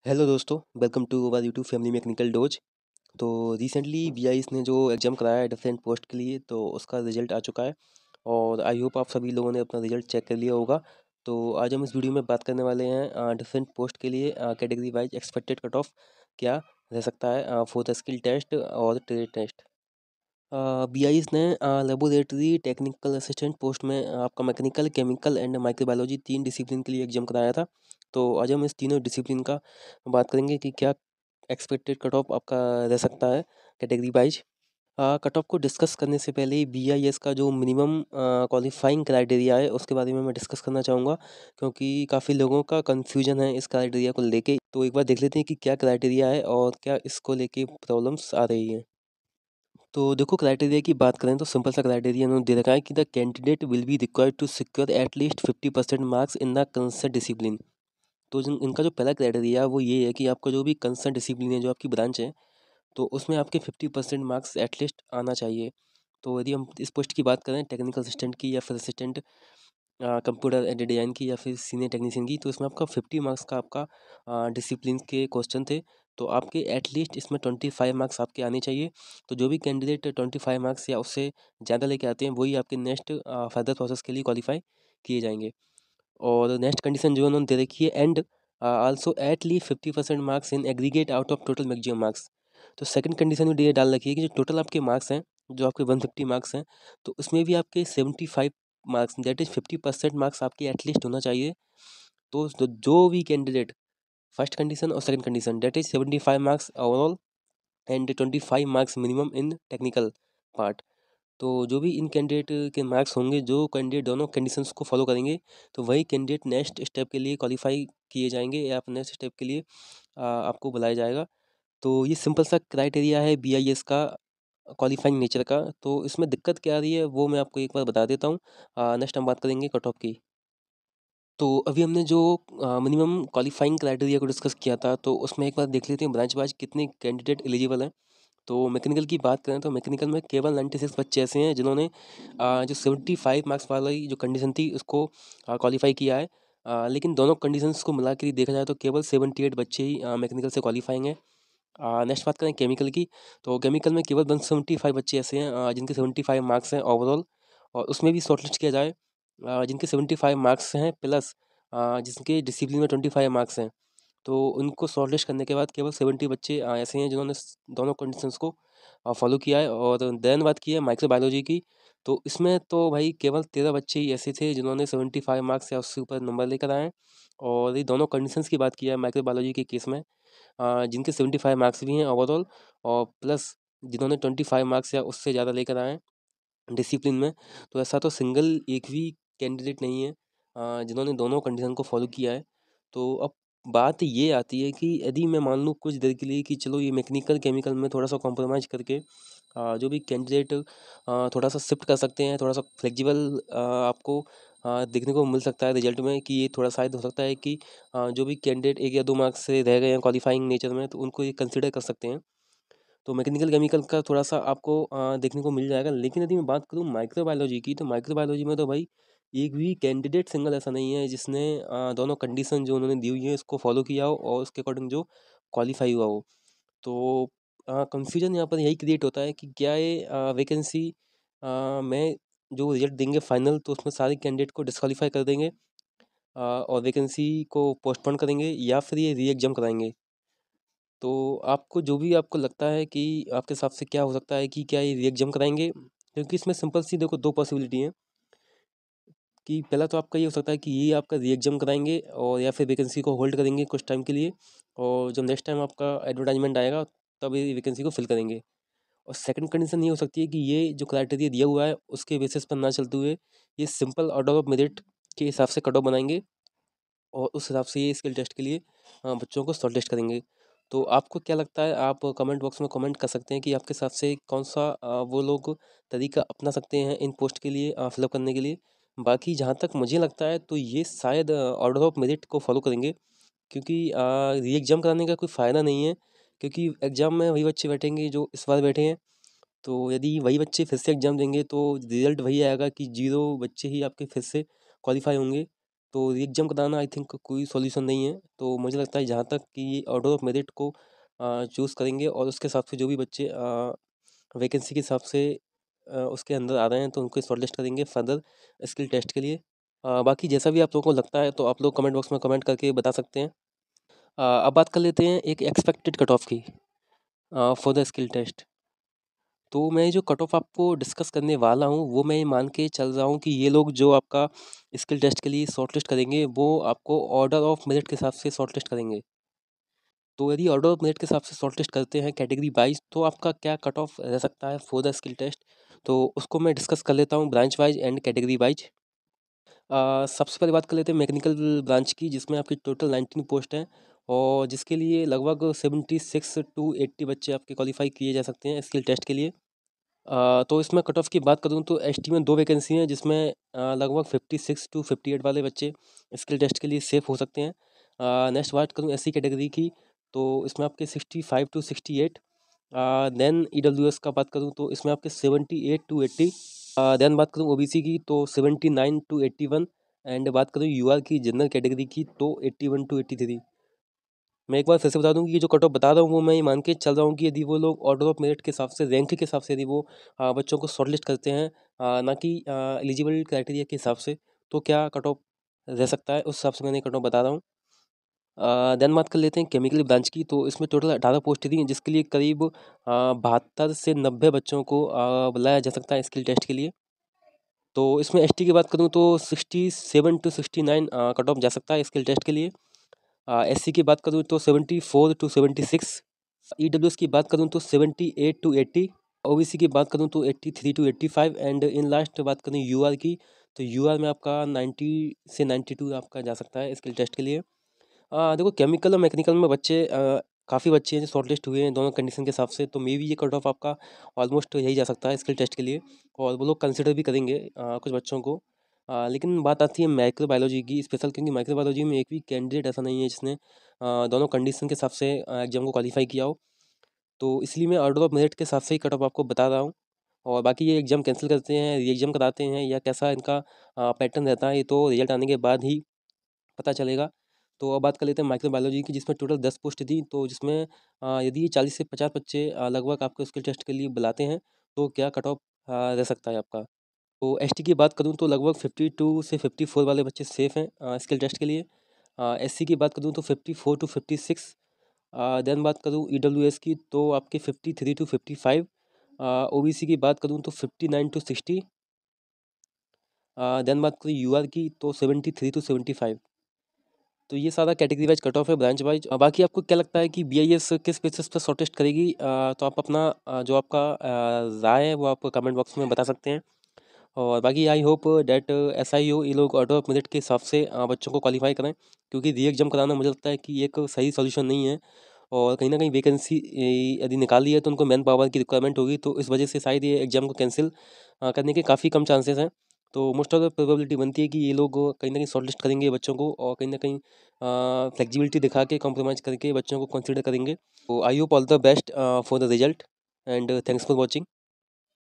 Hello दोस्तों, welcome to our YouTube family mechanical dose. तो recently BIS ने जो एग्ज़ाम कराया है डिफरेंट पोस्ट के लिए, तो उसका रिजल्ट आ चुका है और आई होप आप सभी लोगों ने अपना रिजल्ट चेक कर लिया होगा। तो आज हम इस वीडियो में बात करने वाले हैं डिफरेंट पोस्ट के लिए category wise expected cut off क्या रह सकता है फॉर द स्किल टेस्ट और ट्रेड टेस्ट। बीआईएस ने लेबोरेटरी टेक्निकल असिस्टेंट पोस्ट में आपका mechanical, chemical and microbiology 3 discipline के लिए एग्जाम कराया था। तो आज हम इस तीनों डिसिप्लिन का बात करेंगे कि क्या एक्सपेक्टेड कट ऑफ आपका रह सकता है कैटेगरी वाइज। कट ऑफ को डिस्कस करने से पहले बीआईएस का जो मिनिमम क्वालिफाइंग क्राइटेरिया है उसके बारे में मैं डिस्कस करना चाहूँगा, क्योंकि काफ़ी लोगों का कन्फ्यूजन है इस क्राइटेरिया को लेके। तो एक बार देख लेते हैं कि क्या क्राइटेरिया है और क्या इसको लेके प्रॉब्लम्स आ रही हैं। तो देखो, क्राइटेरिया की बात करें तो सिंपल सा क्राइटेरिया उन्होंने दे रखा है कि the candidate will be required to secure at least 50% marks in the concern discipline. तो इनका जो पहला क्राइटेरिया है वो ये है कि आपका जो भी कंसर्न डिसिप्लिन है, जो आपकी ब्रांच है, तो उसमें आपके 50% मार्क्स एटलीस्ट आना चाहिए। तो यदि हम इस पोस्ट की बात करें टेक्निकल असिस्टेंट की या फिर असिस्टेंट कंप्यूटर एडेड डिज़ाइन की या फिर सीनियर टेक्नीशियन की, तो इसमें आपका 50 मार्क्स का आपका डिसिप्लिन के क्वेश्चन थे। तो आपके एटलीस्ट इसमें 25 मार्क्स आपके आने चाहिए। तो जो भी कैंडिडेट 25 मार्क्स या उससे ज़्यादा लेके आते हैं वही आपके नेक्स्ट फर्दर प्रोसेस के लिए क्वालिफाई किए जाएंगे। और नेक्स्ट कंडीशन जो उन्होंने दे रखी है, and also at least 50% marks in aggregate out of total maximum marks. तो सेकंड कंडीशन भी ये डाल रखी है कि जो टोटल आपके मार्क्स हैं, जो आपके 150 मार्क्स हैं, तो उसमें भी आपके 75 मार्क्स, दैट इज़ 50% मार्क्स आपके एटलीस्ट होना चाहिए। तो जो भी कैंडिडेट, फर्स्ट कंडीशन और second condition, that is 75 marks overall and 25 marks minimum in technical part. तो जो भी इन कैंडिडेट के मार्क्स होंगे, जो कैंडिडेट दोनों कंडीशंस को फॉलो करेंगे, तो वही कैंडिडेट नेक्स्ट स्टेप के लिए क्वालिफाई किए जाएंगे या फिर नेक्स्ट स्टेप के लिए आपको बुलाया जाएगा। तो ये सिंपल सा क्राइटेरिया है बीआईएस का क्वालिफाइंग नेचर का। तो इसमें दिक्कत क्या आ रही है वो मैं आपको एक बार बता देता हूँ। नेक्स्ट हम बात करेंगे कट ऑफ की। तो अभी हमने जो मिनिमम क्वालिफाइंग क्राइटेरिया को डिस्कस किया था, तो उसमें एक बार देख लेते हैं ब्रांच वाइज कितने कैंडिडेट एलिजिबल हैं। तो मैकेनिकल की बात करें तो मैकेनिकल में केवल 96 बच्चे ऐसे हैं जिन्होंने जो 75 मार्क्स वाली जो कंडीशन थी उसको क्वालिफाई किया है। लेकिन दोनों कंडीशंस को मिला के देखा जाए तो केवल 78 बच्चे ही मैकेनिकल से क्वालिफाइंग हैं। नेक्स्ट बात करें केमिकल की, तो केमिकल में केवल 175 बच्चे ऐसे हैं जिनके 75 मार्क्स हैं ओवरऑल। और उसमें भी शॉर्टलिस्ट किया जाए जिनके 75 मार्क्स हैं प्लस जिसके डिसिप्लिन में 25 मार्क्स हैं, तो उनको शॉर्टलिस्ट करने के बाद केवल 70 बच्चे ऐसे हैं जिन्होंने दोनों कंडीशंस को फॉलो किया है। और देन बात की है माइक्रोबायोलॉजी की, तो इसमें तो भाई केवल 13 बच्चे ही ऐसे थे जिन्होंने 75 मार्क्स या उससे ऊपर नंबर लेकर आए हैं। और ये दोनों कंडीशंस की बात की है माइक्रोबायोलॉजी के केस में, जिनके 75 मार्क्स भी हैं ओवरऑल और प्लस जिन्होंने 25 मार्क्स या उससे ज़्यादा लेकर आए हैं डिसिप्लिन में। तो ऐसा तो सिंगल एक भी कैंडिडेट नहीं है जिन्होंने दोनों कंडीशन को फॉलो किया है। तो अब बात ये आती है कि यदि मैं मान लूँ कुछ देर के लिए कि चलो ये मैकेनिकल केमिकल में थोड़ा सा कॉम्प्रोमाइज़ करके जो भी कैंडिडेट थोड़ा सा शिफ्ट कर सकते हैं, थोड़ा सा फ्लेक्सिबल आपको देखने को मिल सकता है रिजल्ट में कि ये थोड़ा शायद हो सकता है कि जो भी कैंडिडेट 1 या 2 मार्क्स से रह गए हैं क्वालिफाइंग नेचर में, तो उनको ये कंसिडर कर सकते हैं। तो मैकेनिकल केमिकल का थोड़ा-सा आपको देखने को मिल जाएगा। लेकिन यदि मैं बात करूँ माइक्रोबायोलॉजी की, तो माइक्रोबायोलॉजी में तो भाई एक भी कैंडिडेट सिंगल ऐसा नहीं है जिसने दोनों कंडीशन जो उन्होंने दी हुई है उसको फॉलो किया हो और उसके अकॉर्डिंग जो क्वालीफाई हुआ हो। तो कन्फ्यूजन यहाँ पर यही क्रिएट होता है कि क्या ये वैकेंसी में जो रिजल्ट देंगे फाइनल, तो उसमें सारे कैंडिडेट को डिस्क्वालीफाई कर देंगे और वैकेंसी को पोस्टपोन करेंगे या फिर ये री एग्ज़ाम कराएँगे। तो आपको जो भी आपको लगता है कि आपके हिसाब से क्या हो सकता है कि क्या ये री-एग्ज़ाम कराएँगे? क्योंकि इसमें सिंपल सी देखो 2 पॉसिबिलिटी हैं कि पहला तो आपका ये हो सकता है कि ये आपका री-एग्ज़ाम कराएँगे और या फिर वैकेंसी को होल्ड करेंगे कुछ टाइम के लिए, और जब नेक्स्ट टाइम आपका एडवर्टाइज़मेंट आएगा तब ये वैकेंसी को फिल करेंगे। और सेकंड कंडीशन ये हो सकती है कि ये जो क्राइटेरिया दिया हुआ है उसके बेसिस पर ना चलते हुए ये सिंपल ऑर्डर ऑफ मेरिट के हिसाब से कट ऑफ बनाएँगे और उस हिसाब से ये स्किल टेस्ट के लिए बच्चों को शॉर्टलिस्ट करेंगे। तो आपको क्या लगता है? आप कमेंट बॉक्स में कमेंट कर सकते हैं कि आपके हिसाब से कौन-सा वो लोग तरीका अपना सकते हैं इन पोस्ट के लिए फिलअप करने के लिए। बाकी जहाँ तक मुझे लगता है तो ये शायद ऑर्डर ऑफ मेरिट को फॉलो करेंगे, क्योंकि री-एग्ज़ाम कराने का कोई फ़ायदा नहीं है, क्योंकि एग्ज़ाम में वही बच्चे बैठेंगे जो इस बार बैठे हैं। तो यदि वही बच्चे फिर से एग्ज़ाम देंगे तो रिज़ल्ट वही आएगा कि 0 बच्चे ही आपके फिर से क्वालीफाई होंगे। तो री एग्ज़ाम कराना आई थिंक कोई सॉल्यूशन नहीं है। तो मुझे लगता है जहाँ तक कि ये ऑर्डर ऑफ मेरिट को चूज़ करेंगे और उसके हिसाब से जो भी बच्चे वैकेंसी के हिसाब से उसके अंदर आ रहे हैं तो उनको शॉर्टलिस्ट करेंगे फर्दर स्किल टेस्ट के लिए। बाकी जैसा भी आप लोगों को लगता है तो आप लोग कमेंट बॉक्स में कमेंट करके बता सकते हैं। अब बात कर लेते हैं एक एक्सपेक्टेड कट ऑफ की फॉर द स्किल टेस्ट। तो मैं जो कट ऑफ आपको डिस्कस करने वाला हूँ वो मैं ये मान के चल रहा हूँ कि ये लोग जो आपका स्किल टेस्ट के लिए शॉर्टलिस्ट करेंगे वो आपको ऑर्डर ऑफ मेरिट के हिसाब से शॉर्टलिस्ट करेंगे। तो यदि ऑर्डर ऑफ मेरिट के हिसाब से शॉर्टलिस्ट करते हैं कैटेगरी वाइज तो आपका क्या कट ऑफ रह सकता है फॉर द स्किल टेस्ट। तो उसको मैं डिस्कस कर लेता हूँ branch wise and category wise. सबसे पहले बात कर लेते हैं मैकेनिकल ब्रांच की जिसमें आपकी टोटल 19 पोस्ट हैं और जिसके लिए लगभग 76 टू 80 बच्चे आपके क्वालिफाई किए जा सकते हैं स्किल टेस्ट के लिए। तो इसमें कट ऑफ की बात करूँ तो एसटी में 2 वैकेंसी हैं जिसमें लगभग 56 टू 58 वाले बच्चे स्किल टेस्ट के लिए सेफ हो सकते हैं। नेक्स्ट बात करूँ एससी कैटेगरी की तो इसमें आपके 65 टू 68। देन ईडब्ल्यूएस का बात करूँ तो इसमें आपके 78 टू 80। देन बात करूँ ओबीसी की तो 79 टू 81। एंड बात करूँ यूआर की जनरल कैटेगरी की तो 81 टू 83। मैं एक बार फिर से बता दूं कि ये जो कट ऑफ बता रहा हूँ वो मैं ये मान के चल रहा हूँ कि यदि वो लोग ऑर्डर ऑफ मेरिट के हिसाब से रैंक के हिसाब से यदि वो बच्चों को शॉर्टलिस्ट करते हैं ना कि एलिजिबल क्राइटेरिया के हिसाब से तो क्या कट ऑफ रह सकता है उस हिसाब से मैंने कट ऑफ बता रहा हूँ। देन बात कर लेते हैं केमिकल ब्रांच की तो इसमें टोटल 18 पोस्ट थी जिसके लिए करीब 72 से 90 बच्चों को बुलाया जा सकता है स्किल टेस्ट के लिए। तो इसमें एसटी की बात करूँ तो 67 टू 69 कट ऑफ जा सकता है स्किल टेस्ट के लिए। एससी की बात करूँ तो 74 टू 76। ईडब्ल्यूएस की बात करूँ तो 78 टू 80। ओबीसी की बात करूँ तो 83 टू 85। एंड इन लास्ट बात करूँ यूआर की तो यूआर में आपका 90 से 92 आपका जा सकता है स्किल टेस्ट के लिए। देखो केमिकल और मैकेनिकल में बच्चे काफ़ी बच्चे हैं जो शॉर्टलिस्ट हुए हैं दोनों कंडीशन के हिसाब से तो मे बी ये कट ऑफ आपका ऑलमोस्ट यही जा सकता है स्किल टेस्ट के लिए। और वो लोग कंसिडर भी करेंगे कुछ बच्चों को। लेकिन बात आती है माइक्रोबायोलॉजी की स्पेशल क्योंकि माइक्रोबायोलॉजी में एक भी कैंडिडेट ऐसा नहीं है जिसने दोनों कंडीशन के हिसाब से एग्जाम को क्वालिफाई किया हो। तो इसलिए मैं ऑर्डर ऑफ मेरिट के हिसाब से ही कट ऑफ आपको बता रहा हूँ। और बाकी ये एग्ज़ाम कैंसिल करते हैं री एग्ज़ाम कराते हैं या कैसा इनका पैटर्न रहता है ये तो रिजल्ट आने के बाद ही पता चलेगा। तो अब बात कर लेते हैं माइक्रोबायोलॉजी की जिसमें टोटल 10 पोस्ट थी तो जिसमें यदि 40 से 50 बच्चे लगभग आपको स्किल टेस्ट के लिए बुलाते हैं तो क्या कट ऑफ रह सकता है आपका। तो एसटी की बात करूँ तो लगभग 52 से 54 वाले बच्चे सेफ हैं स्किल टेस्ट के लिए। एससी की बात करूँ तो 54 टू 56। देन बात करूँ ईडब्ल्यूएस की तो आपके 53 टू 55। ओबीसी की बात करूँ तो 59 टू 60। देन बात करूँ यूआर की तो 73 टू 75। तो ये सारा कैटेगरी वाइज कट ऑफ है ब्रांच वाइज। बाकी आपको क्या लगता है कि बीआईएस किस बेसिस पर शॉर्टेस्ट करेगी तो आप अपना जो आपका राय है वो आप कमेंट बॉक्स में बता सकते हैं। और बाकी आई होप डैट एसआईओ ये लोग ऑर्डर ऑफ मेरिट के हिसाब से बच्चों को क्वालिफाई करें क्योंकि री एग्जाम कराना मुझे लगता है कि एक सही सॉल्यूशन नहीं है। और कहीं ना कहीं वैकेंसी यदि निकाली है तो उनको मैन पावर की रिक्वायरमेंट होगी तो इस वजह से शायद ये एग्जाम को कैंसिल करने के काफ़ी कम चांसेस हैं। तो मोस्ट ऑफ द प्रोबेबिलिटी बनती है कि ये लोग कहीं ना कहीं शॉर्टलिस्ट करेंगे बच्चों को और कहीं ना कहीं फ्लेक्सिबिलिटी दिखा के कॉम्प्रोमाइज़ करके बच्चों को कंसिडर करेंगे। तो I hope all the best for the result and thanks for watching.